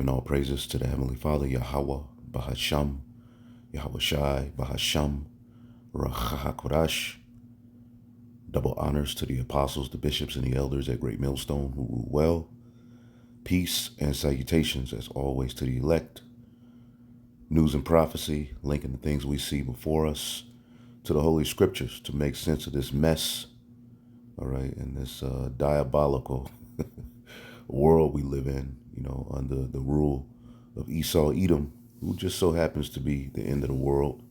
Giving all praises to the Heavenly Father, Yahweh, Bahasham, Yahweh Shai, Bahasham, Rachahakodash. Double honors to the apostles, the bishops, and the elders at Great Millstone who rule well. Peace and salutations, as always, to the elect. News and prophecy, linking the things we see before us to the Holy Scriptures to make sense of this mess, all right, in this diabolical world we live in, under the rule of Esau, Edom, who just so happens to be the end of the world,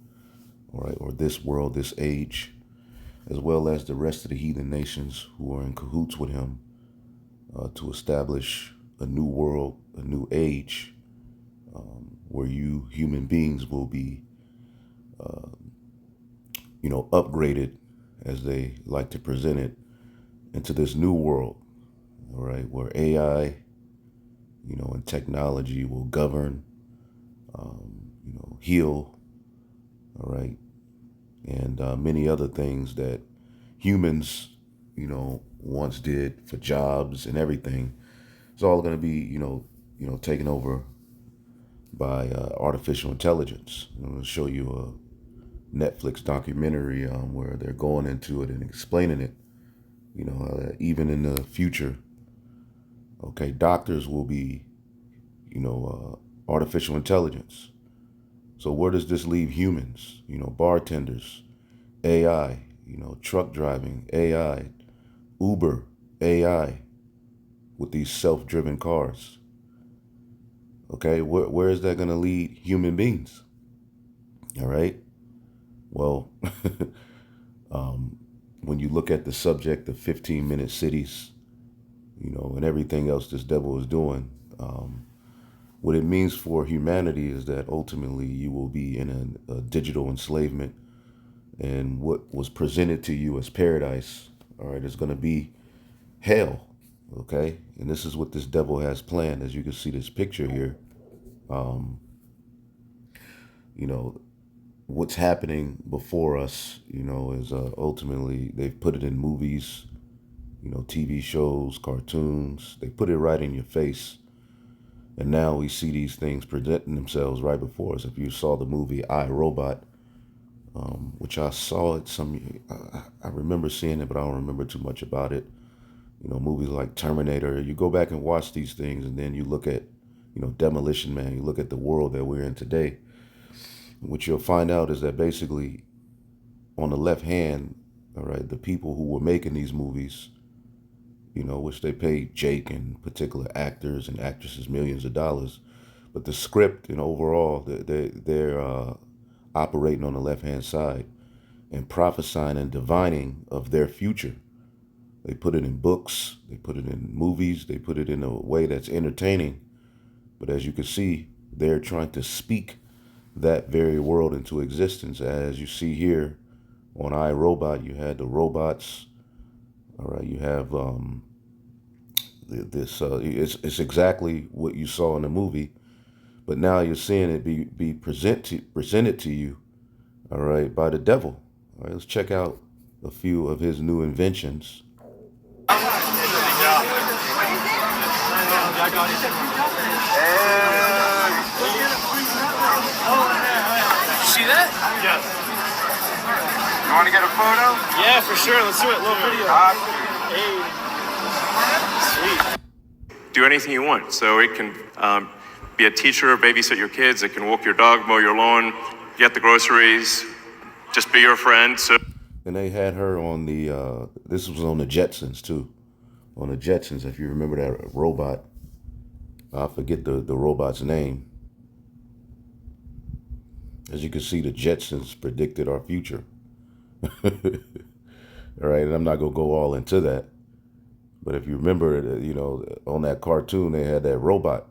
all right, or this world, this age, as well as the rest of the heathen nations who are in cahoots with him to establish a new world, a new age, where you human beings will be, upgraded, as they like to present it, into this new world, all right, where AI, and technology will govern, heal, all right, and many other things that humans, once did for jobs and everything. It's all going to be, taken over by artificial intelligence. I'm going to show you a Netflix documentary where they're going into it and explaining it. Even in the future, okay, doctors will be, artificial intelligence. So where does this leave humans? Bartenders, AI, truck driving, AI, Uber, AI, with these self-driven cars. Okay, where is that going to lead human beings? All right. Well, when you look at the subject of 15-minute cities, and everything else this devil is doing, what it means for humanity is that ultimately you will be in a digital enslavement, and what was presented to you as paradise, all right, is going to be hell. Okay, and this is what this devil has planned. As you can see this picture here, what's happening before us, is ultimately they've put it in movies, TV shows, cartoons. They put it right in your face. And now we see these things presenting themselves right before us. If you saw the movie I, Robot, which I saw it I remember seeing it, but I don't remember too much about it. Movies like Terminator, you go back and watch these things, and then you look at, Demolition Man, you look at the world that we're in today. What you'll find out is that basically on the left hand, all right, the people who were making these movies, which they paid Jake and particular actors and actresses millions of dollars, but the script and overall, they're operating on the left hand side and prophesying and divining of their future. They put it in books, they put it in movies, they put it in a way that's entertaining. But as you can see, they're trying to speak that very world into existence. As you see here on iRobot, you had the robots. All right, you have it's exactly what you saw in the movie, but now you're seeing it be presented to you, all right, by the devil. All right, let's check out a few of his new inventions. See that? Yes. You want to get a photo? Yeah, for sure. Let's do it. Little video. Hey. Sweet. Do anything you want. So it can be a teacher, babysit your kids. It can walk your dog, mow your lawn, get the groceries, just be your friend. So. And they had her on the, this was on the Jetsons too. On the Jetsons, if you remember that robot, I forget the robot's name. As you can see, the Jetsons predicted our future. All right, and I'm not going to go all into that. But if you remember, on that cartoon, they had that robot.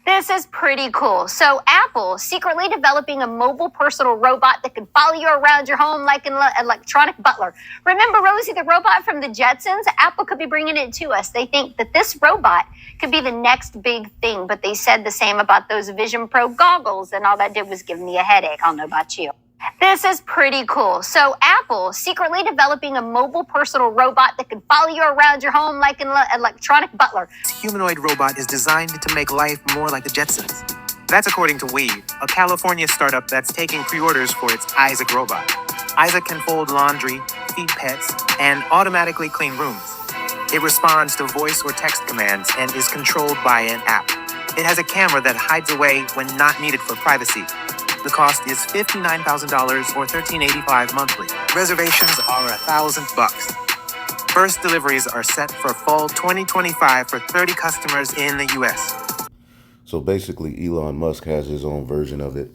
This is pretty cool. So Apple secretly developing a mobile personal robot that can follow you around your home like an electronic butler. Remember Rosie the robot from the Jetsons? Apple could be bringing it to us. They think that this robot could be the next big thing, but they said the same about those Vision Pro goggles, and all that did was give me a headache. I don't know about you. This is pretty cool. So Apple secretly developing a mobile personal robot that can follow you around your home like an electronic butler. This humanoid robot is designed to make life more like the Jetsons. That's according to Weave, a California startup that's taking pre-orders for its Isaac robot. Isaac can fold laundry, feed pets, and automatically clean rooms. It responds to voice or text commands and is controlled by an app. It has a camera that hides away when not needed for privacy. The cost is $59,000 or $13.85 monthly. Reservations are $1,000. First deliveries are set for fall 2025 for 30 customers in the U.S. So basically, Elon Musk has his own version of it.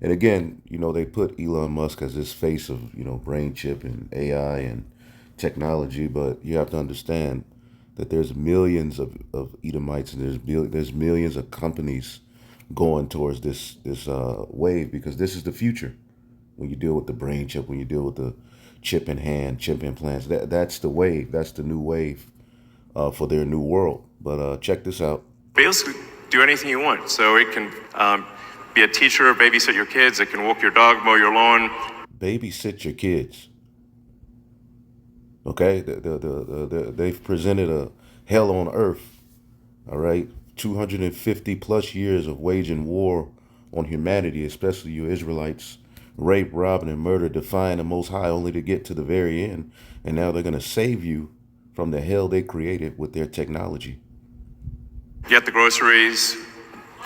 And again, they put Elon Musk as this face of, brain chip and AI and technology, but you have to understand that there's millions of Edomites and there's millions of companies going towards this wave, because this is the future. When you deal with the brain chip, when you deal with the chip in hand, chip implants, that's the wave. That's the new wave for their new world. But check this out. Basically, do anything you want. So it can be a teacher, babysit your kids. It can walk your dog, mow your lawn. Babysit your kids. Okay, they've presented a hell on earth. All right, 250 plus years of waging war on humanity, especially you Israelites, rape, robbing, and murder, defying the Most High, only to get to the very end. And now they're going to save you from the hell they created with their technology. Get the groceries.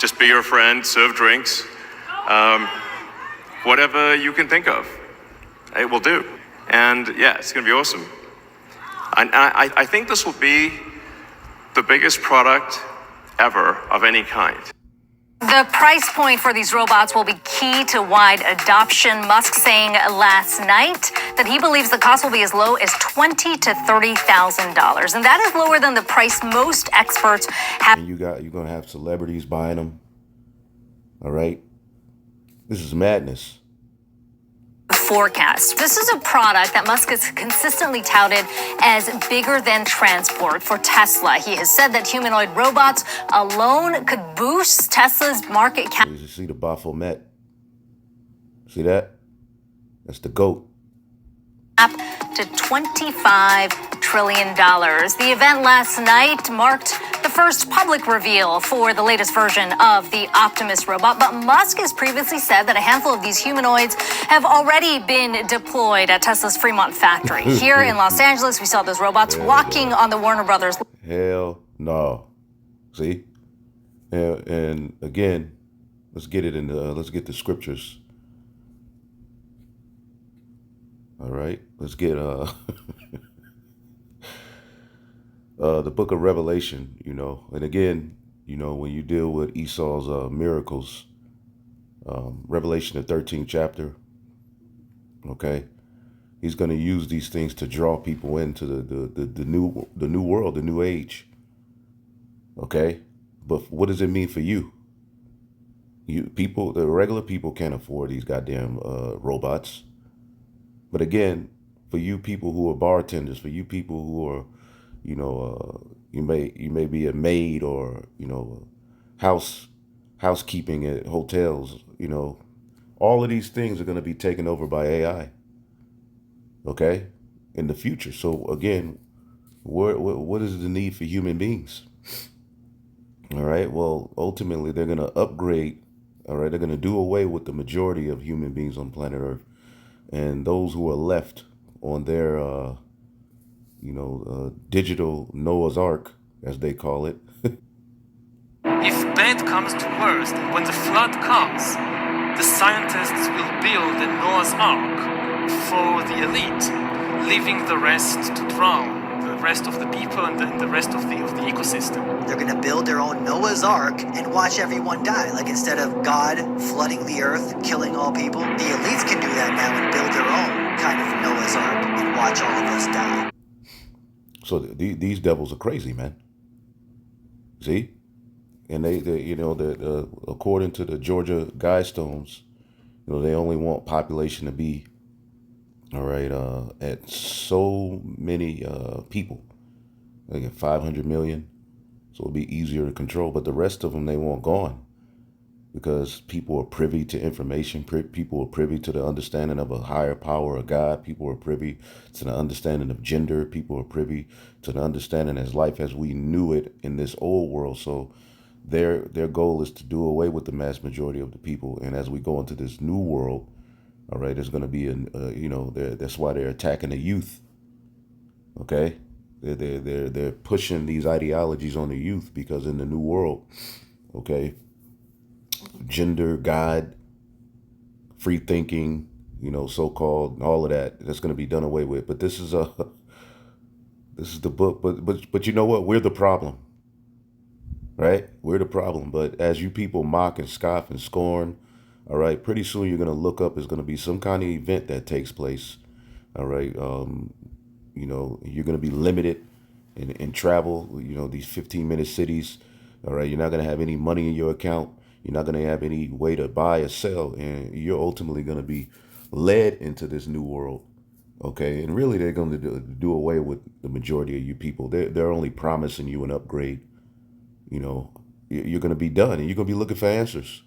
Just be your friend. Serve drinks. Whatever you can think of, it will do. And yeah, it's going to be awesome. And I think this will be the biggest product ever of any kind. The price point for these robots will be key to wide adoption. Musk saying last night that he believes the cost will be as low as $20,000 to $30,000, and that is lower than the price most experts have. And you're gonna have celebrities buying them. All right, this is madness. Forecast. This is a product that Musk has consistently touted as bigger than transport for Tesla. He has said that humanoid robots alone could boost Tesla's market cap. You see the Baphomet? See that? That's the GOAT. To $25 trillion. The event last night marked the first public reveal for the latest version of the Optimus robot, but Musk has previously said that a handful of these humanoids have already been deployed at Tesla's Fremont factory. Here in Los Angeles, we saw those robots walking on the Warner Brothers. Hell no. See? And again, let's get the scriptures. All right, let's get the book of Revelation, and again, when you deal with Esau's miracles, Revelation, the 13th chapter, okay, he's going to use these things to draw people into the new world, the new age, okay? But what does it mean for you? The regular people can't afford these goddamn robots. But again, for you people who are bartenders, for you people who are, you may be a maid or, housekeeping at hotels, all of these things are going to be taken over by AI. Okay, in the future. So again, what is the need for human beings? All right. Well, ultimately, they're going to upgrade. All right. They're going to do away with the majority of human beings on planet Earth. And those who are left on their, digital Noah's Ark, as they call it. If bad comes to worst, when the flood comes, the scientists will build a Noah's Ark for the elite, leaving the rest to drown, the rest of the people and the rest of the ecosystem. They're going to build their own Noah's Ark and watch everyone die. Like, instead of God flooding the earth, killing all people, the elites can do that now and build their own kind of Noah's Ark and watch all of us die. So these devils are crazy, man. See? And they according to the Georgia Guidestones, they only want population to be, all right, at so many people, like at 500 million. So it'll be easier to control. But the rest of them, they want gone. because people are privy to information. People are privy to the understanding of a higher power of God. People are privy to the understanding of gender. People are privy to the understanding as life as we knew it in this old world. So their goal is to do away with the mass majority of the people. And as we go into this new world, all right, there's going to be that's why they're attacking the youth. Okay, they're pushing these ideologies on the youth, because in the new world, okay, gender, God, free thinking, so-called, all of that's going to be done away with. But this is the book. But you know what? We're the problem, right? We're the problem. But as you people mock and scoff and scorn, all right, pretty soon you're going to look up. It's going to be some kind of event that takes place. All right. You're going to be limited in travel, these 15-minute cities. All right. You're not going to have any money in your account. You're not going to have any way to buy or sell. And you're ultimately going to be led into this new world. Okay. And really, they're going to do away with the majority of you people. They're only promising you an upgrade. You're going to be done, and you're going to be looking for answers.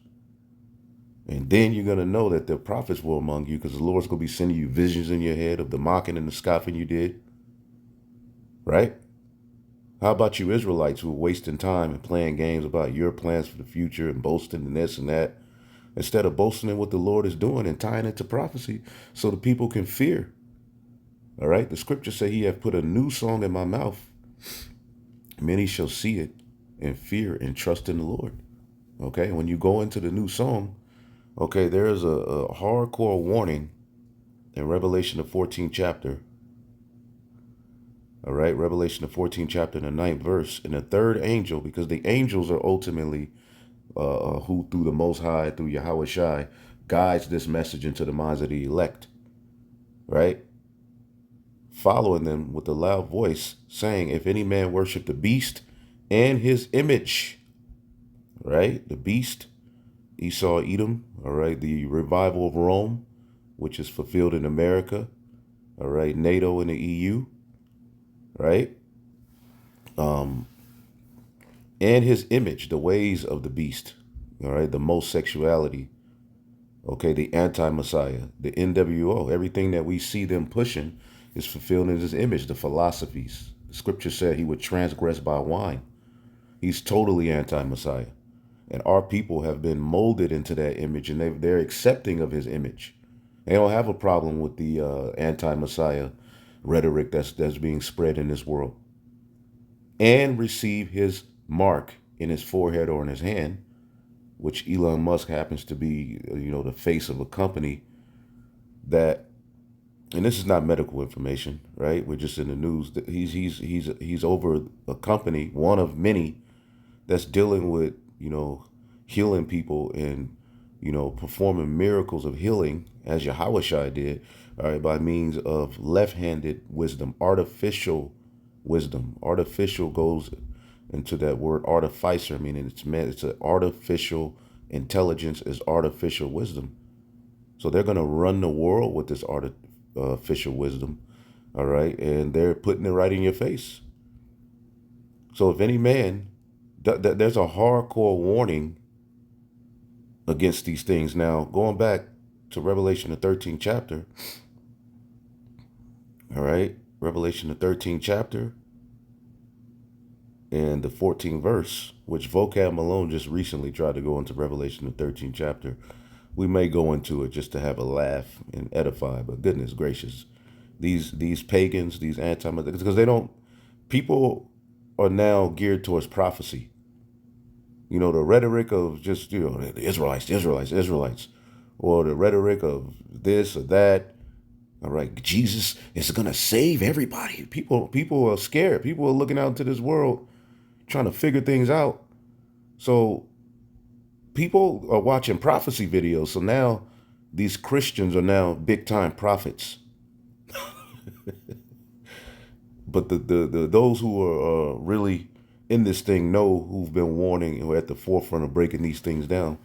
And then you're going to know that the prophets were among you, because the Lord's going to be sending you visions in your head of the mocking and the scoffing you did. Right? How about you Israelites who are wasting time and playing games about your plans for the future and boasting and this and that, instead of boasting in what the Lord is doing and tying it to prophecy so the people can fear? All right? The scripture say he hath put a new song in my mouth. Many shall see it and fear and trust in the Lord. Okay? When you go into the new song, okay, there's a hardcore warning in Revelation, the 14th chapter. All right, Revelation, the 14th chapter, and the 9th verse. And the third angel, because the angels are ultimately who through the Most High, through Yahweh Shai, guides this message into the minds of the elect. Right? Following them with a loud voice, saying, if any man worship the beast and his image, right? The beast, Esau, Edom, all right, the revival of Rome, which is fulfilled in America, all right, NATO and the EU, right? And his image, the ways of the beast, all right, the most sexuality, okay, the anti-Messiah, the NWO, everything that we see them pushing is fulfilled in his image, the philosophies. The scripture said he would transgress by wine. He's totally anti-Messiah. And our people have been molded into that image, and they're accepting of his image. They don't have a problem with the anti-Messiah rhetoric that's being spread in this world. And receive his mark in his forehead or in his hand, which Elon Musk happens to be, the face of a company that, and this is not medical information, right? We're just in the news. He's over a company, one of many, that's dealing with, healing people and, performing miracles of healing, as Yahweh Shai did, all right, by means of left-handed wisdom, artificial wisdom. Artificial goes into that word artificer, meaning it's an artificial intelligence, is artificial wisdom. So they're going to run the world with this artificial wisdom, all right, and they're putting it right in your face. So if any man, there's a hardcore warning against these things. Now, going back to Revelation, the 13th chapter, all right, Revelation, the 13th chapter and the 14th verse, which Vocab Malone just recently tried to go into Revelation, the 13th chapter. We may go into it just to have a laugh and edify, but goodness gracious, these pagans, these because people are now geared towards prophecy. The rhetoric of just, the Israelites, or the rhetoric of this or that. All right, Jesus is going to save everybody. People are scared. People are looking out into this world trying to figure things out. So people are watching prophecy videos. So now these Christians are now big time prophets. But the those who are really in this thing know, who've been warning, who are at the forefront of breaking these things down,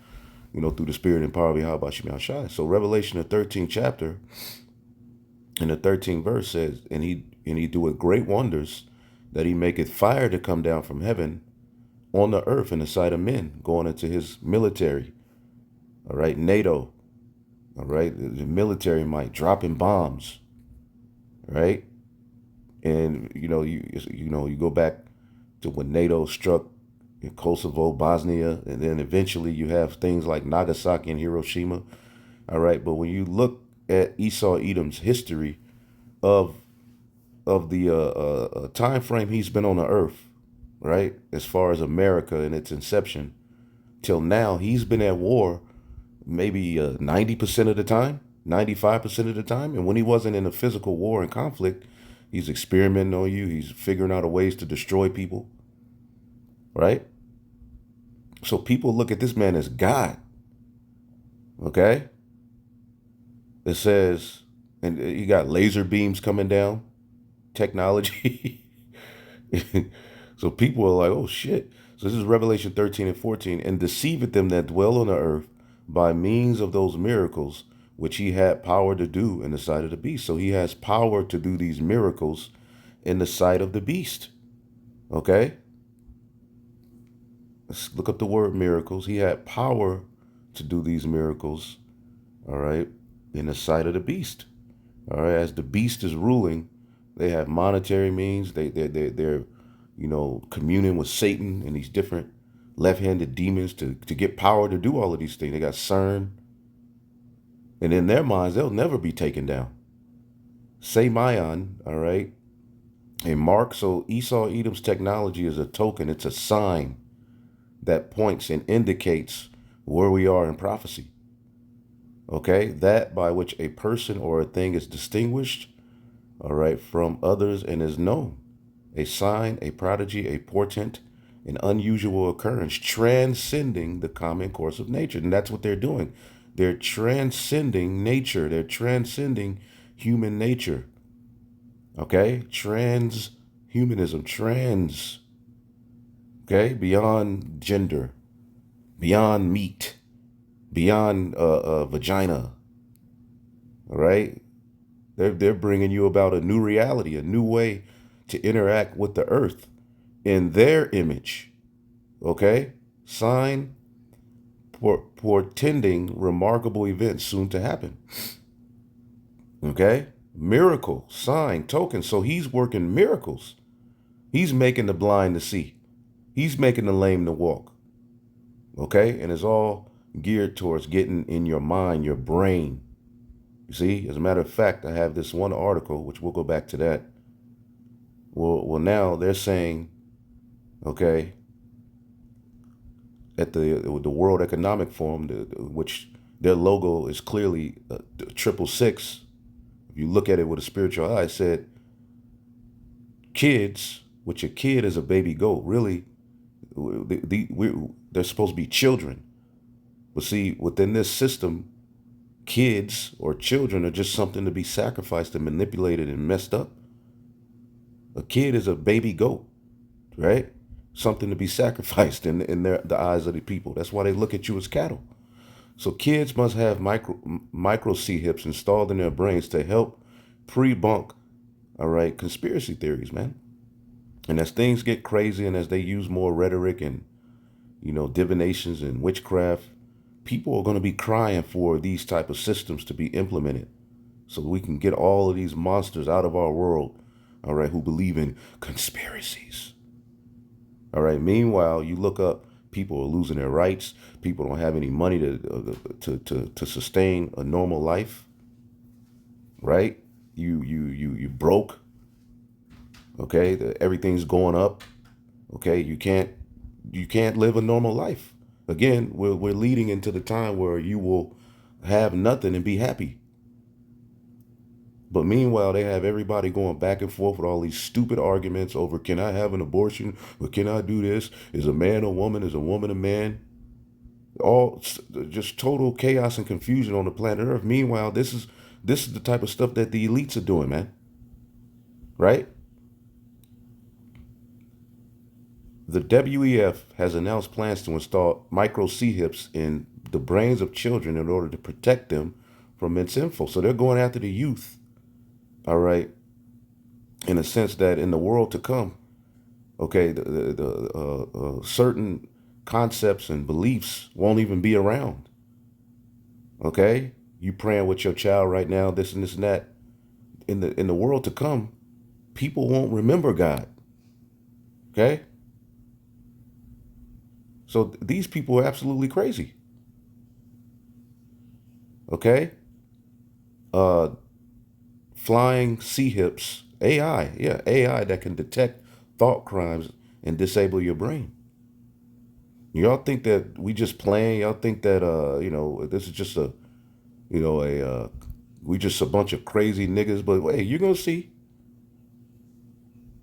through the spirit and power of Yahweh Shai. So Revelation, the 13th chapter and the 13th verse says, and he doeth great wonders, that he maketh fire to come down from heaven on the earth in the sight of men, going into his military, All right, NATO. All right, the military might dropping bombs. Right, and you go back to when NATO struck in Kosovo, Bosnia, and then eventually you have things like Nagasaki and Hiroshima. All right, but when you look at Esau Edom's history of the time frame he's been on the earth, right, as far as America and its inception till now, he's been at war maybe 90% of the time, 95% of the time. And when he wasn't in a physical war and conflict, he's experimenting on you. He's figuring out ways to destroy people, right? So people look at this man as God, okay? It says, and you got laser beams coming down, technology. So people are like, oh shit. So this is Revelation 13 and 14. And deceiveth them that dwell on the earth by means of those miracles which he had power to do in the sight of the beast. So he has power to do these miracles in the sight of the beast. Okay? Let's look up the word miracles. He had power to do these miracles, all right, in the sight of the beast. All right, as the beast is ruling, they have monetary means. They're communing with Satan and these different left-handed demons to get power to do all of these things. They got CERN. And in their minds, they'll never be taken down. Samayon, all right, a mark. So Esau Edom's technology is a token. It's a sign that points and indicates where we are in prophecy. Okay, that by which a person or a thing is distinguished, all right, from others and is known. A sign, a prodigy, a portent, an unusual occurrence, transcending the common course of nature. And that's what they're doing. They're transcending nature. They're transcending human nature. Okay, transhumanism, okay, beyond gender, beyond meat, beyond vagina. All right, they're bringing you about a new reality, a new way to interact with the earth in their image. Okay, sign portending remarkable events soon to happen. Okay, miracle, sign, token. So he's working miracles. He's making the blind to see. He's making the lame to walk. Okay, and it's all geared towards getting in your mind, your brain. You see, as a matter of fact, I have this one article, which we'll go back to that. Well, now they're saying, okay, at the World Economic Forum, which their logo is clearly 666. If you look at it with a spiritual eye, it said, kids, which a kid is a baby goat, really, they're supposed to be children. But see, within this system, kids or children are just something to be sacrificed and manipulated and messed up. A kid is a baby goat, right? Something to be sacrificed in the eyes of the people. That's why they look at you as cattle. So kids must have micro C-hips installed in their brains to help pre-bunk, all right, conspiracy theories, man. And as things get crazy and as they use more rhetoric and, divinations and witchcraft, people are going to be crying for these type of systems to be implemented so we can get all of these monsters out of our world, all right, who believe in conspiracies. All right. Meanwhile, you look up, people are losing their rights. People don't have any money to sustain a normal life. Right? You broke. Okay, everything's going up. Okay, you can't live a normal life. Again, we're leading into the time where you will have nothing and be happy. But meanwhile, they have everybody going back and forth with all these stupid arguments over, can I have an abortion? Or can I do this? Is a man a woman? Is a woman a man? All just total chaos and confusion on the planet Earth. Meanwhile, this is the type of stuff that the elites are doing, man. Right? The WEF has announced plans to install micro C-hips in the brains of children in order to protect them from misinfo. So they're going after the youth. All right, in a sense that in the world to come, okay, the certain concepts and beliefs won't even be around. Okay? You praying with your child right now, this and this and that. In the world to come, people won't remember God. Okay? So these people are absolutely crazy. Okay? Uh Flying sea hips, AI, yeah, AI that can detect thought crimes and disable your brain. Y'all think that we just playing? Y'all think that this is just a we just a bunch of crazy niggas, but wait, you're gonna see.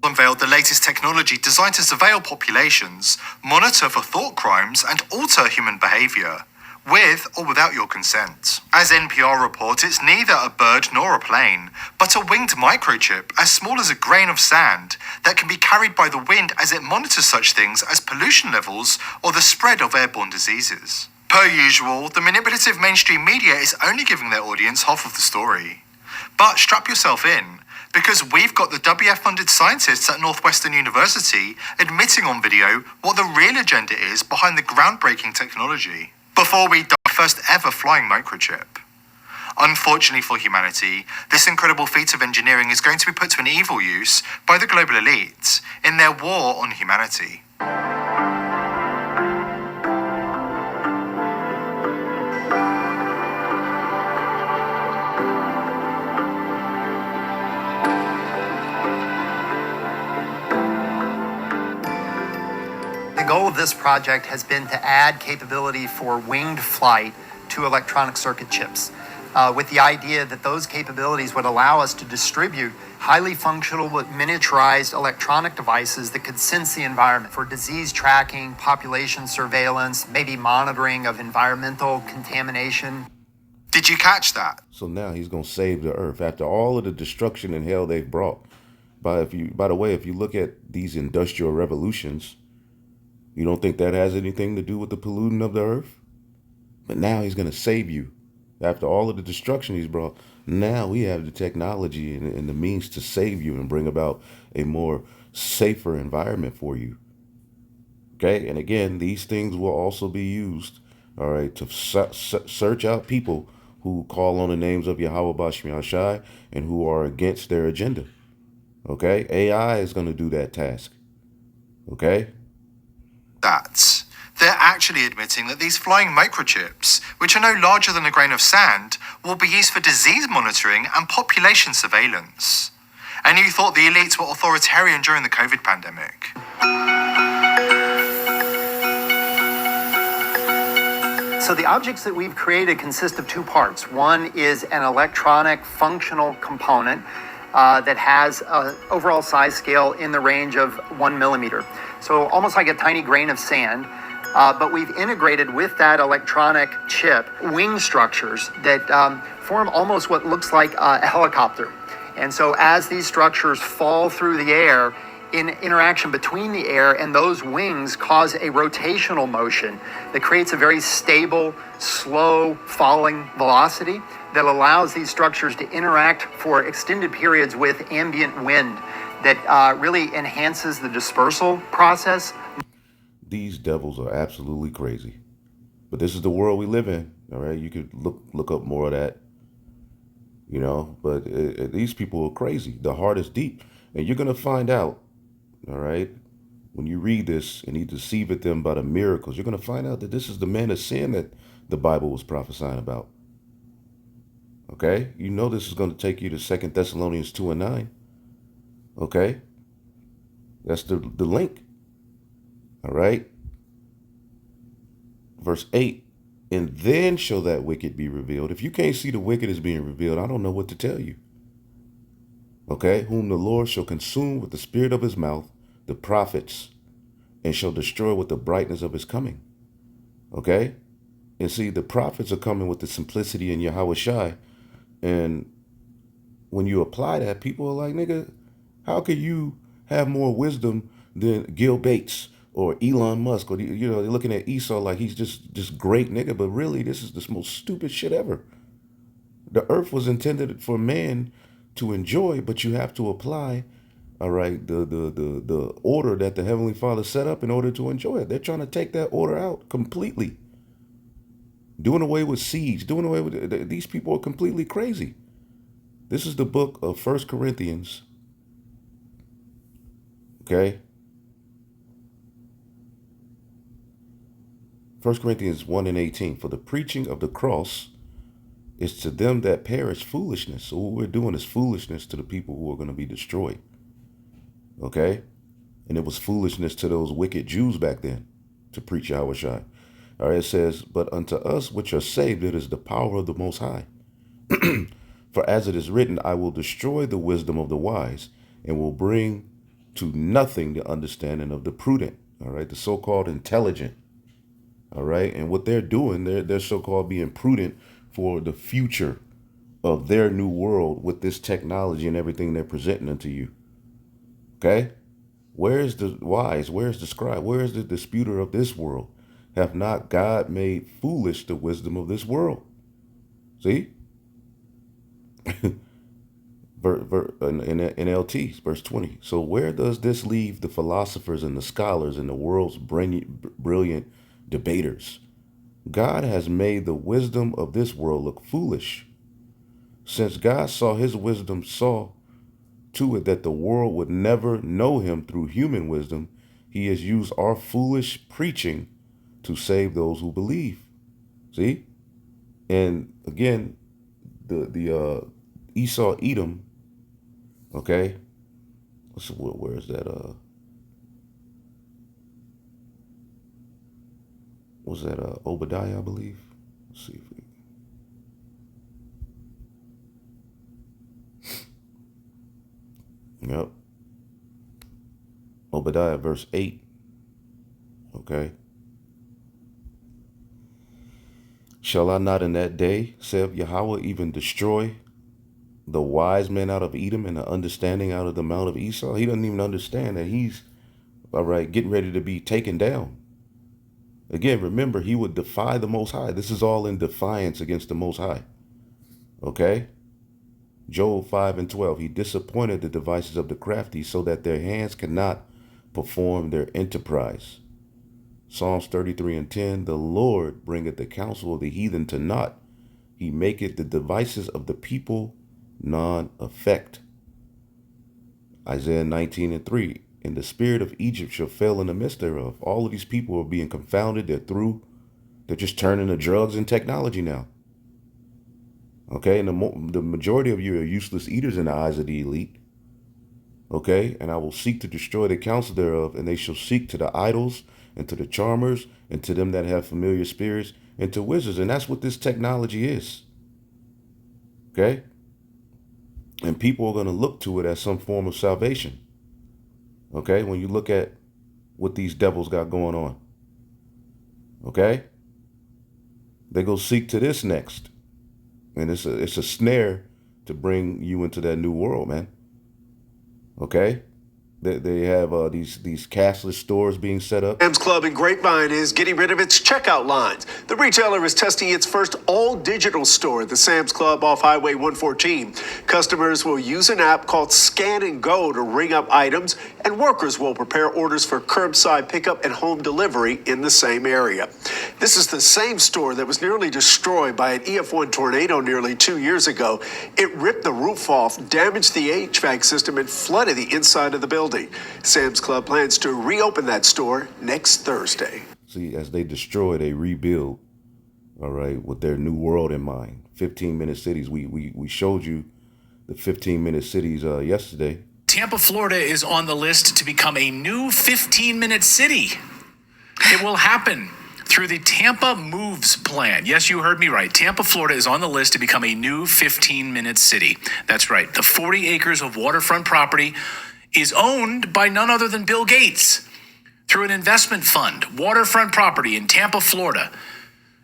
Unveiled the latest technology designed to surveil populations, monitor for thought crimes, and alter human behavior, with or without your consent. As NPR reports, it's neither a bird nor a plane, but a winged microchip as small as a grain of sand that can be carried by the wind as it monitors such things as pollution levels or the spread of airborne diseases. Per usual, the manipulative mainstream media is only giving their audience half of the story. But strap yourself in, because we've got the WF-funded scientists at Northwestern University admitting on video what the real agenda is behind the groundbreaking technology. Before we die, first ever flying microchip. Unfortunately for humanity, this incredible feat of engineering is going to be put to an evil use by the global elite in their war on humanity. The goal of this project has been to add capability for winged flight to electronic circuit chips, with the idea that those capabilities would allow us to distribute highly functional but miniaturized electronic devices that could sense the environment for disease tracking, population surveillance, maybe monitoring of environmental contamination. Did you catch that? So now he's gonna save the earth after all of the destruction and hell they've brought. By the way, if you look at these industrial revolutions, you don't think that has anything to do with the polluting of the earth? But now he's going to save you. After all of the destruction he's brought, now we have the technology and the means to save you and bring about a more safer environment for you. Okay? And again, these things will also be used, all right, to search out people who call on the names of Yahweh Bashmi Shai and who are against their agenda. Okay? AI is going to do that task. Okay? That they're actually admitting that these flying microchips, which are no larger than a grain of sand, will be used for disease monitoring and population surveillance. And you thought the elites were authoritarian during the COVID pandemic. So the objects that we've created consist of two parts. One is an electronic functional component that has an overall size scale in the range of 1 millimeter. So almost like a tiny grain of sand, but we've integrated with that electronic chip wing structures that form almost what looks like a helicopter. And so as these structures fall through the air, in interaction between the air and those wings cause a rotational motion that creates a very stable, slow falling velocity that allows these structures to interact for extended periods with ambient wind that really enhances the dispersal process. These devils are absolutely crazy. But this is the world we live in, all right? You could look up more of that, but these people are crazy. The heart is deep. And you're going to find out, all right, when you read this, and he deceiveth them by the miracles, you're going to find out that this is the man of sin that the Bible was prophesying about. Okay? You know this is going to take you to 2 Thessalonians 2:9. Okay? That's the link. All right? Verse 8, and then shall that wicked be revealed. If you can't see the wicked is being revealed, I don't know what to tell you. Okay? Whom the Lord shall consume with the spirit of his mouth, the prophets, and shall destroy with the brightness of his coming. Okay? And see, the prophets are coming with the simplicity in Yahweh Shai. And when you apply that, people are like, nigga, how could you have more wisdom than Gil Bates or Elon Musk? Or, they're looking at Esau like he's just great, nigga. But really, this is the most stupid shit ever. The earth was intended for man to enjoy, but you have to apply, all right, the order that the Heavenly Father set up in order to enjoy it. They're trying to take that order out completely. doing away with seeds, doing away with these people are completely crazy. This is the book of 1 Corinthians. Okay. 1 Corinthians 1:18. For the preaching of the cross is to them that perish foolishness. So what we're doing is foolishness to the people who are going to be destroyed. Okay. And it was foolishness to those wicked Jews back then to preach Yahushua. All right, it says, but unto us which are saved, it is the power of the Most High. For as it is written, I will destroy the wisdom of the wise and will bring to nothing the understanding of the prudent. All right, the so-called intelligent. All right, and what they're doing, they're so-called being prudent for the future of their new world with this technology and everything they're presenting unto you. Okay, where is the wise? Where is the scribe? Where is the disputer of this world? Have not God made foolish the wisdom of this world? See? In NLT, verse 20. So where does this leave the philosophers and the scholars and the world's brilliant debaters? God has made the wisdom of this world look foolish. Since God saw his wisdom, saw to it that the world would never know him through human wisdom, he has used our foolish preaching to save those who believe. See? And again, the Esau Edom, okay? Where is that? Was that Obadiah, I believe? Let's see if we... Yep. Obadiah verse 8. Okay. Shall I not in that day, saith Yahweh, even destroy the wise men out of Edom and the understanding out of the mount of Esau? He doesn't even understand that he's, all right, getting ready to be taken down. Again, remember, he would defy the Most High. This is all in defiance against the Most High. Okay? Job 5:12. He disappointed the devices of the crafty so that their hands cannot perform their enterprise. Psalms 33:10. The Lord bringeth the counsel of the heathen to naught. He maketh the devices of the people non-effect. Isaiah 19:3. And the spirit of Egypt shall fail in the midst thereof. All of these people are being confounded. They're just turning to drugs and technology now. Okay, and the majority of you are useless eaters in the eyes of the elite. Okay, and I will seek to destroy the counsel thereof, and they shall seek to the idols and to the charmers and to them that have familiar spirits and to wizards. And that's what this technology is. Okay, and people are going to look to it as some form of salvation. Okay, when you look at what these devils got going on. Okay, they go seek to this next. And it's a snare to bring you into that new world, man. Okay? They have these cashless stores being set up. Sam's Club in Grapevine is getting rid of its checkout lines. The retailer is testing its first all-digital store at the Sam's Club off Highway 114. Customers will use an app called Scan and Go to ring up items, and workers will prepare orders for curbside pickup and home delivery in the same area. This is the same store that was nearly destroyed by an EF1 tornado nearly 2 years ago. It ripped the roof off, damaged the HVAC system, and flooded the inside of the building. Sam's Club plans to reopen that store next Thursday. See, as they destroy, they rebuild, all right, with their new world in mind. 15-minute cities. We showed you the 15-minute cities yesterday. Tampa, Florida is on the list to become a new 15-minute city. It will happen through the Tampa Moves plan. Yes, you heard me right. Tampa, Florida is on the list to become a new 15-minute city. That's right. The 40 acres of waterfront property is owned by none other than Bill Gates through an investment fund, waterfront property in Tampa, Florida.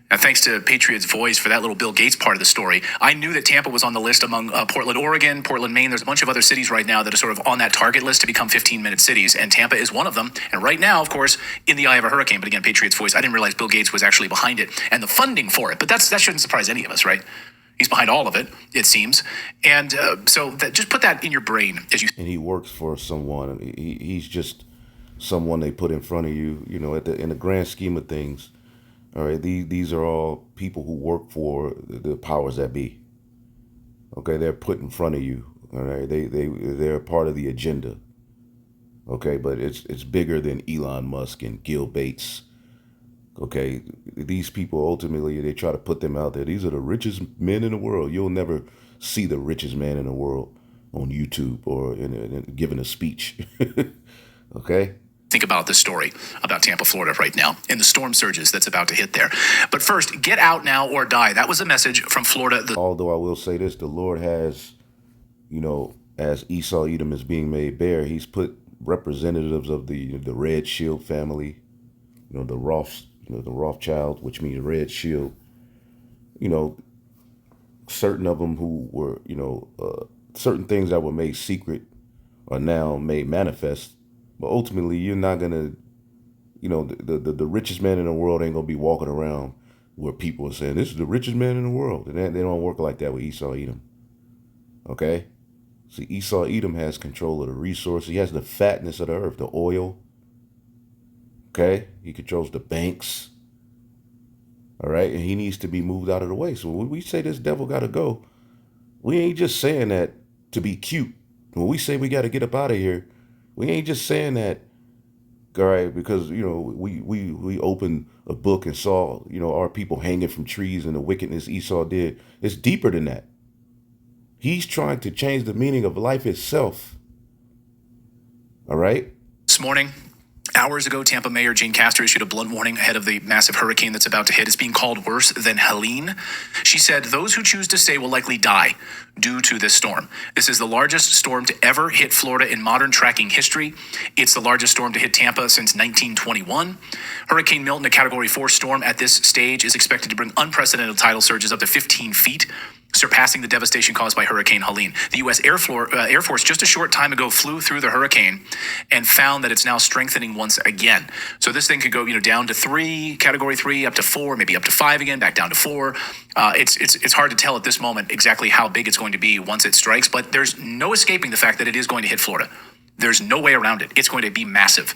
And thanks to Patriot's Voice for that little Bill Gates part of the story. I knew that Tampa was on the list among Portland, Oregon, Portland, Maine. There's a bunch of other cities right now that are sort of on that target list to become 15-minute cities, and Tampa is one of them. And right now, of course, in the eye of a hurricane. But again, Patriot's Voice, I didn't realize Bill Gates was actually behind it and the funding for it. But that shouldn't surprise any of us, right? He's behind all of it, it seems. And so just put that in your brain as you... And he works for someone. He's just someone they put in front of you, you know, in the grand scheme of things. All right, these are all people who work for the powers that be. Okay, they're put in front of you. All right, they're part of the agenda. Okay, but it's bigger than Elon Musk and Gil Bates. Okay, these people ultimately they try to put them out there. These are the richest men in the world. You'll never see the richest man in the world on YouTube or giving a speech. Okay. Think about this story about Tampa, Florida right now and the storm surges that's about to hit there. But first, get out now or die. That was a message from Florida. Although I will say this, the Lord has, as Esau Edom is being made bare, he's put representatives of the Red Shield family, the Rothschild, which means Red Shield, certain of them who were, certain things that were made secret are now made manifest. But ultimately, you're not going to, the richest man in the world ain't going to be walking around where people are saying, this is the richest man in the world. And they don't work like that with Esau Edom. Okay? See, Esau Edom has control of the resources. He has the fatness of the earth, the oil. Okay? He controls the banks. All right? And he needs to be moved out of the way. So when we say this devil got to go, we ain't just saying that to be cute. When we say we got to get up out of here, we ain't just saying that, all right, because, we opened a book and saw, our people hanging from trees and the wickedness Esau did. It's deeper than that. He's trying to change the meaning of life itself. All right? This morning, hours ago, Tampa Mayor Jean Castor issued a blunt warning ahead of the massive hurricane that's about to hit. It's being called worse than Helene. She said those who choose to stay will likely die due to this storm. This is the largest storm to ever hit Florida in modern tracking history. It's the largest storm to hit Tampa since 1921. Hurricane Milton, a Category 4 storm at this stage, is expected to bring unprecedented tidal surges up to 15 feet, surpassing the devastation caused by Hurricane Helene. The U.S. Air Force just a short time ago flew through the hurricane and found that it's now strengthening once again. So this thing could go, down to 3, Category 3, up to 4, maybe up to 5 again, back down to 4. It's hard to tell at this moment exactly how big it's going to be once it strikes, but there's no escaping the fact that it is going to hit Florida. There's no way around it. It's going to be massive.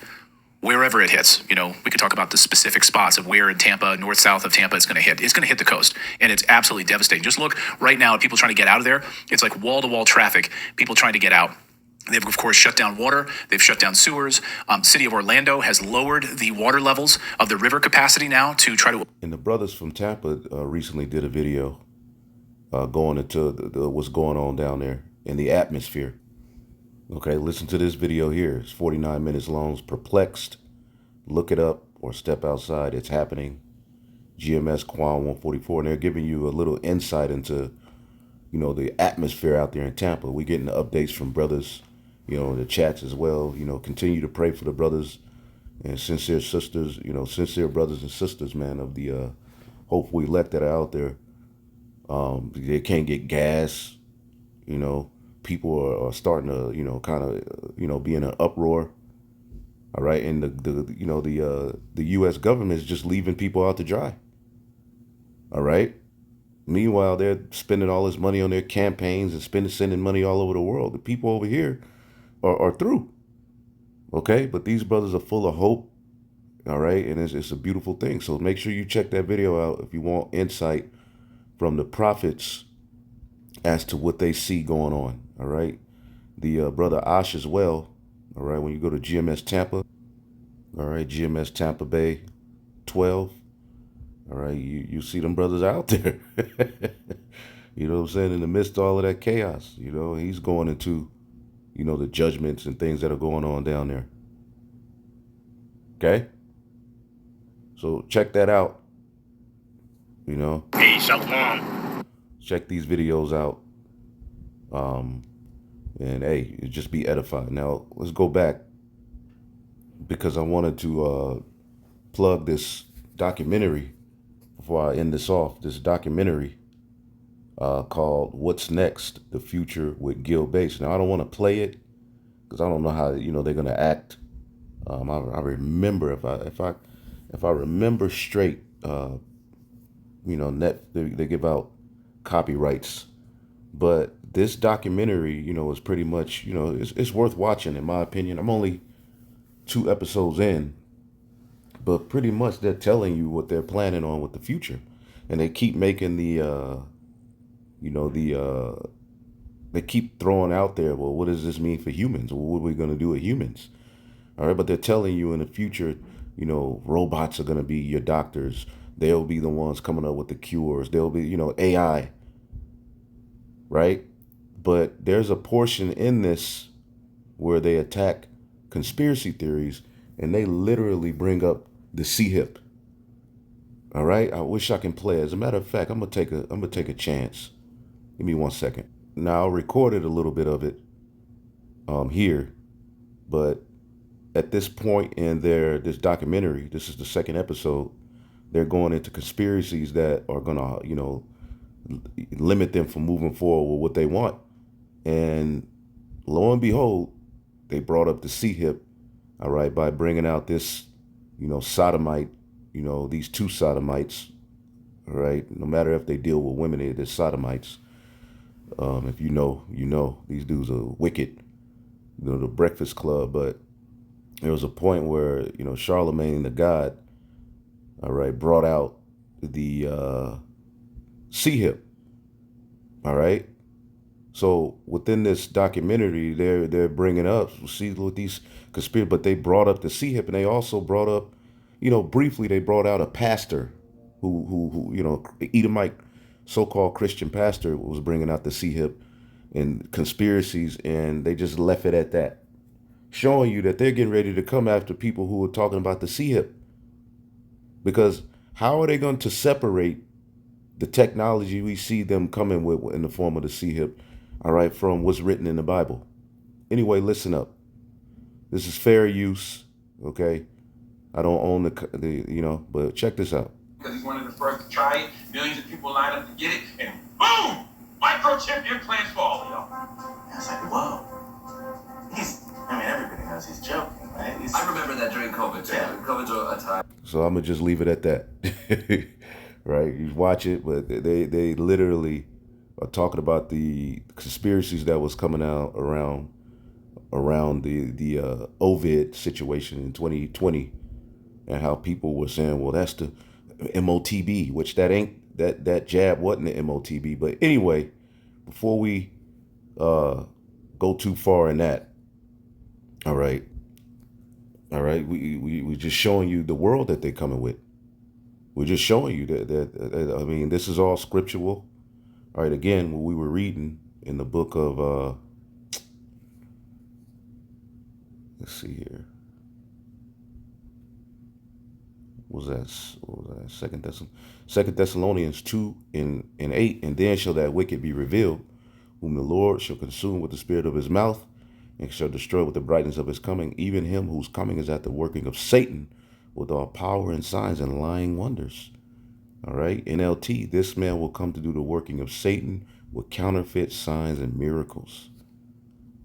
Wherever it hits, we could talk about the specific spots of where in Tampa, north, south of Tampa, it's going to hit. It's going to hit the coast, and it's absolutely devastating. Just look right now at people trying to get out of there. It's like wall-to-wall traffic, people trying to get out. They've, of course, shut down water. They've shut down sewers. City of Orlando has lowered the water levels of the river capacity now to try to... And the brothers from Tampa recently did a video going into what's going on down there in the atmosphere. Okay, listen to this video here. It's 49 minutes long. It's Perplexed. Look it up or step outside. It's happening. GMS Quan 144. And they're giving you a little insight into, the atmosphere out there in Tampa. We're getting the updates from brothers, in the chats as well. Continue to pray for the brothers and sincere sisters, sincere brothers and sisters, man, of the hopeful elect that are out there. They can't get gas, people are starting to, kind of, be in an uproar. All right. And the U.S. government is just leaving people out to dry. All right. Meanwhile, they're spending all this money on their campaigns and sending money all over the world. The people over here are through. Okay. But these brothers are full of hope. All right. And it's a beautiful thing. So make sure you check that video out if you want insight from the prophets as to what they see going on. All right. The brother Ash as well. All right. When you go to GMS Tampa. All right. GMS Tampa Bay 12. All right. You see them brothers out there. You know what I'm saying? In the midst of all of that chaos, he's going into, the judgments and things that are going on down there. Okay. So check that out. Hey, shalom. Check these videos out. And hey, just be edified. Now let's go back because I wanted to plug this documentary before I end this off. This documentary called "What's Next: The Future with Gil Bates." Now I don't want to play it because I don't know how they're gonna act. I remember if I remember straight. They give out copyrights, but this documentary, is pretty much, it's worth watching in my opinion. I'm only 2 episodes in, But pretty much they're telling you what they're planning on with the future. And they keep making they keep throwing out there, well, what does this mean for humans? Well, what are we going to do with humans? All right, but they're telling you in the future, robots are going to be your doctors. They'll be the ones coming up with the cures. They'll be, AI, right? But there's a portion in this where they attack conspiracy theories and they literally bring up the C-hip. All right, I wish I can play. As a matter of fact, I'm gonna take a chance. Give me 1 second. Now I recorded a little bit of it here, but at this point in this documentary, this is the second episode, they're going into conspiracies that are gonna, limit them from moving forward with what they want. And lo and behold, they brought up the C-hip, all right, by bringing out this, sodomite, these two sodomites, all right? No matter if they deal with women, they're sodomites. If you know, these dudes are wicked, the Breakfast Club. But there was a point where, Charlemagne the God, all right, brought out the C-hip, all right? So within this documentary, they're bringing up, see with these conspiracy, but they brought up the C-hip, and they also brought up, briefly they brought out a pastor who Edomite so-called Christian pastor was bringing out the C-hip and conspiracies, and they just left it at that, showing you that they're getting ready to come after people who are talking about the C-hip. Because how are they going to separate the technology we see them coming with in the form of the C-hip, all right, from what's written in the Bible? Anyway, listen up. This is fair use, okay? I don't own but check this out. Because he's one of the first to try it. Millions of people line up to get it, and boom! Microchip implants for all of y'all. I was like, whoa. Everybody knows he's joking, right? I remember that during COVID, too. Yeah. COVID's a time. So I'm going to just leave it at that. Right? You watch it, but they literally are talking about the conspiracies that was coming out around the Ovid situation in 2020, and how people were saying, well, that's the MOTB, which that jab wasn't the MOTB. But anyway, before we go too far in that, all right, we just showing you the world that they're coming with. We're just showing you that this is all scriptural. All right, again, what we were reading in the book of, let's see here. What was that? Second Thessalonians 2:8. And then shall that wicked be revealed, whom the Lord shall consume with the spirit of his mouth, and shall destroy with the brightness of his coming, even him whose coming is at the working of Satan, with all power and signs and lying wonders. All right, NLT, this man will come to do the working of Satan with counterfeit signs and miracles.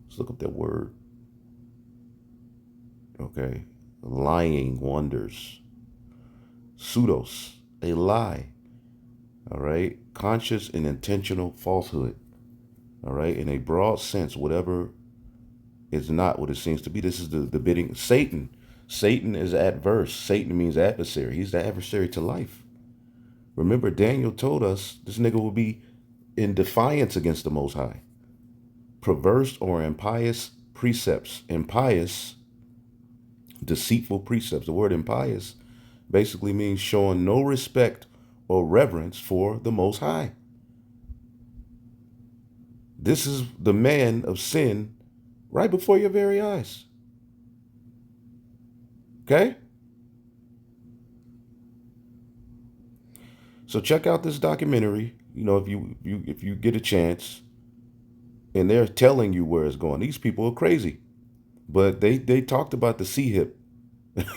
Let's look up that word. Okay, lying wonders. Pseudos, a lie. All right, conscious and intentional falsehood. All right, in a broad sense, whatever is not what it seems to be. This is the bidding. Satan is adverse. Satan means adversary. He's the adversary to life. Remember, Daniel told us this nigga will be in defiance against the Most High. Perverse or impious precepts. Impious, deceitful precepts. The word impious basically means showing no respect or reverence for the Most High. This is the man of sin right before your very eyes. Okay? So check out this documentary, if you get a chance, and they're telling you where it's going. These people are crazy. But they talked about the C-hip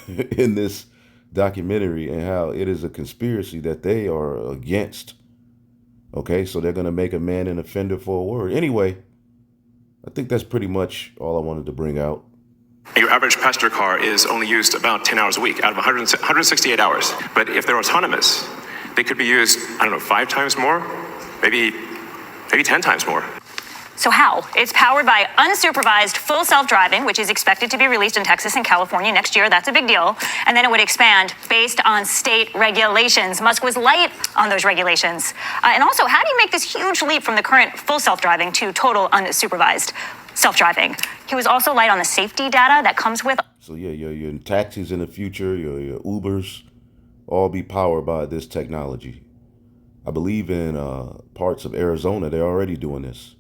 in this documentary and how it is a conspiracy that they are against. Okay, so they're going to make a man an offender for a word. Anyway, I think that's pretty much all I wanted to bring out. Your average passenger car is only used about 10 hours a week out of 168 hours. But if they're autonomous, they could be used, 5 times more, maybe 10 times more. So how? It's powered by unsupervised full self-driving, which is expected to be released in Texas and California next year. That's a big deal. And then it would expand based on state regulations. Musk was light on those regulations. And also, how do you make this huge leap from the current full self-driving to total unsupervised self-driving? He was also light on the safety data that comes with. So yeah, your taxis in the future, your Ubers, all be powered by this technology. I believe in parts of Arizona, they're already doing this.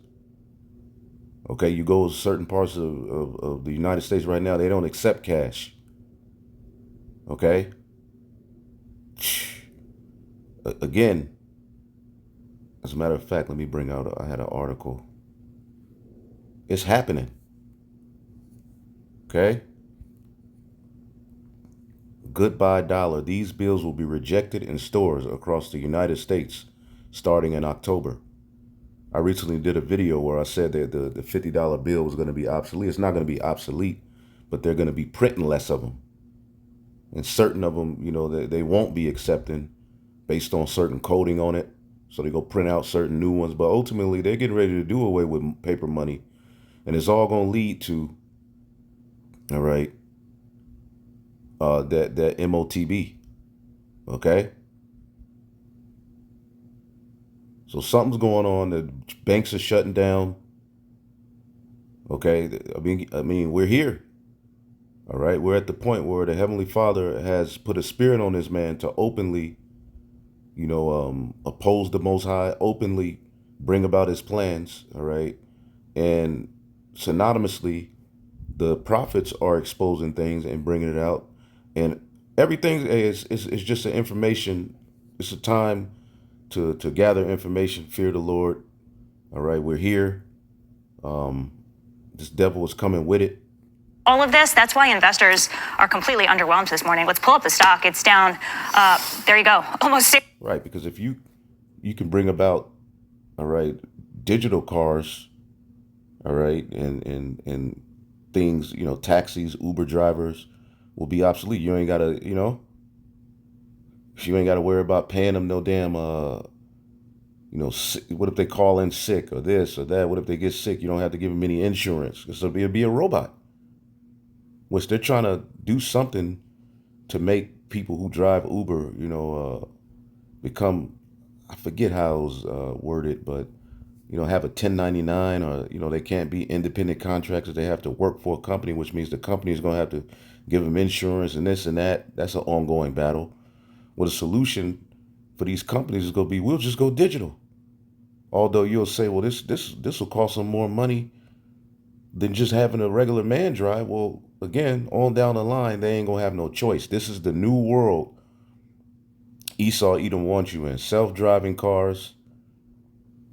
Okay, you go to certain parts of the United States right now, they don't accept cash. Okay? Again, as a matter of fact, let me bring out, I had an article. It's happening. Okay? Goodbye dollar. These bills will be rejected in stores across the United States starting in October. I recently did a video where I said that the $50 bill was going to be obsolete. It's not going to be obsolete, but they're going to be printing less of them. And certain of them, you know, they won't be accepting based on certain coding on it. So they go print out certain new ones. But ultimately, they're getting ready to do away with paper money. And it's all going to lead to, all right, that MOTB. Okay? So something's going on. The banks are shutting down. Okay, I mean, we're here. All right, we're at the point where the Heavenly Father has put a spirit on this man to openly, you know, oppose the Most High, openly bring about his plans. All right, and synonymously, the prophets are exposing things and bringing it out, and everything is just an information. It's a time to gather information, fear the Lord. All right, we're here. This devil is coming with it. All of this, that's why investors are completely underwhelmed this morning. Let's pull up the stock. It's down, there you go, almost 6. Right, because if you can bring about, all right, digital cars, all right, and things, you know, taxis, Uber drivers will be obsolete. You ain't got to, you know, you ain't got to worry about paying them no damn, you know, what if they call in sick or this or that? What if they get sick? You don't have to give them any insurance. It'll be a robot. Which they're trying to do something to make people who drive Uber, you know, become, I forget how it was worded, but, you know, have a 1099 or, you know, they can't be independent contractors. They have to work for a company, which means the company is going to have to give them insurance and this and that. That's an ongoing battle. Well, the solution for these companies is going to be, we'll just go digital. Although you'll say, well, this will cost them more money than just having a regular man drive. Well, again, on down the line, they ain't going to have no choice. This is the new world Esau Edom wants you in. Self-driving cars,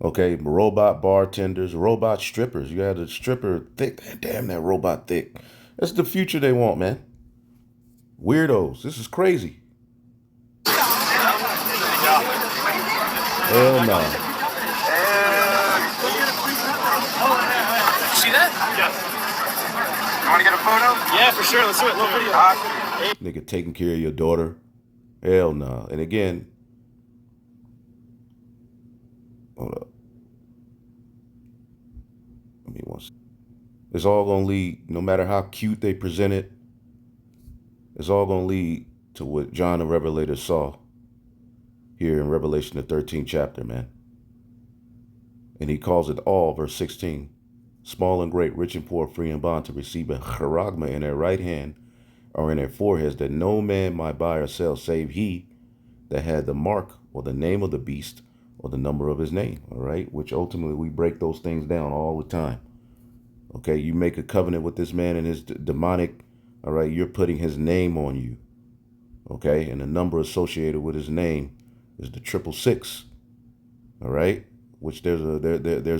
okay, robot bartenders, robot strippers. You had a stripper thick. Damn, that robot thick. That's the future they want, man. Weirdos. This is crazy. Hell no. See that? Yes. You want to get a photo? Yeah, for sure. Let's do it. Little video. Nigga taking care of your daughter. Hell no. And again, hold up. Let me once. It's all gonna lead, no matter how cute they present it, it's all gonna lead to what John the Revelator saw here in Revelation the 13th chapter, man. And he calls it all, verse 16. Small and great, rich and poor, free and bond, to receive a charagma in their right hand or in their foreheads, that no man might buy or sell save he that had the mark or the name of the beast or the number of his name. All right, which ultimately we break those things down all the time. Okay, you make a covenant with this man and his demonic, all right, you're putting his name on you. Okay, and the number associated with his name is the 666. All right, which there's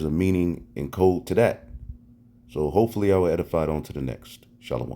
a meaning and code to that. So hopefully I will edify it on to the next. Shalom.